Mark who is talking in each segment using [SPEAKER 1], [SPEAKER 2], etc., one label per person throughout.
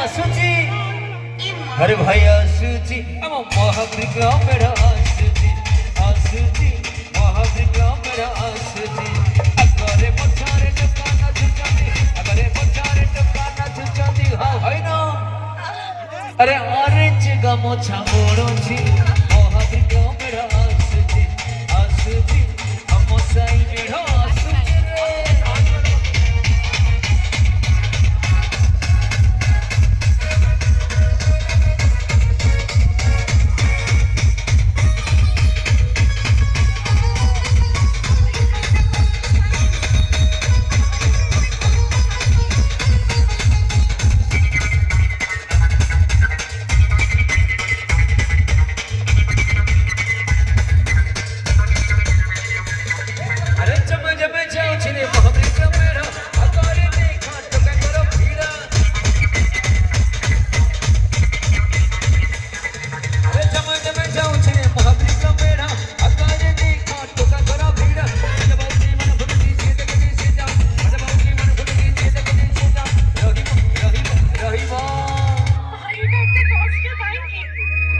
[SPEAKER 1] आसुची अरे भाई आसुची हम महाविक्रम मेरा आसुची आसुची महाविक्रम मेरा आसुची अगरे पछारे टकाना छुचाती अगरे पछारे टकाना छुचाती हाँ है ना अरे ऑरेंज गमो छामोड़ो छी महाविक्रम मेरा आसुची आसुची हम साई मेरा आसुची रे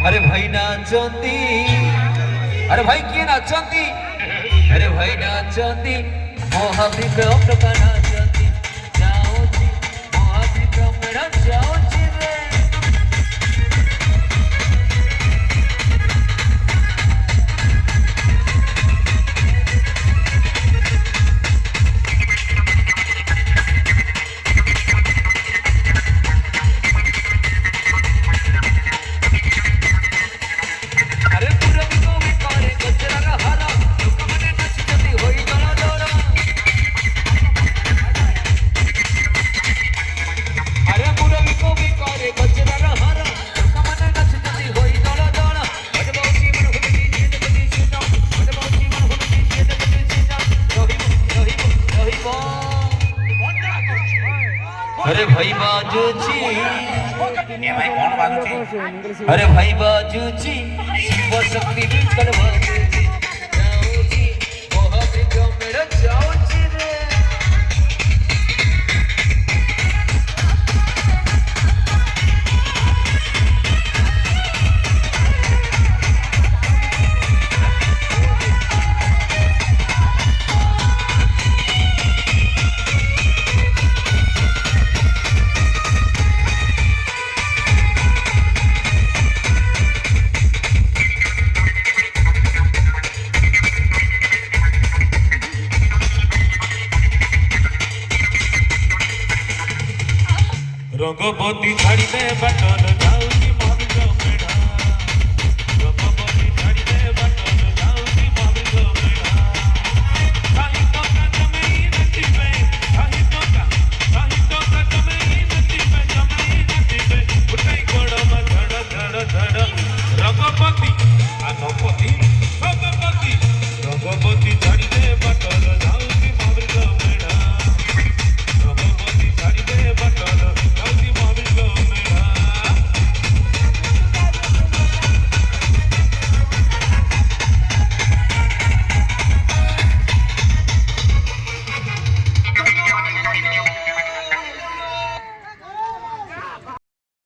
[SPEAKER 1] अरे भाई नाचंती अरे भाई किए नाचंती अरे भाई नाचंती महाविक्रम टका नाचंती जाओ जी महाविक्रम मेरा जाओ जी रे अरे भाई बाजूची
[SPEAKER 2] ए भाई कौन बाजूची
[SPEAKER 1] अरे भाई बाजूची शिव शक्ति बिकल बाजूची जाओ जी महाविक्रम मेरा जाओ जी रे
[SPEAKER 3] रंगवती छाड़ी दे बटन जाऊ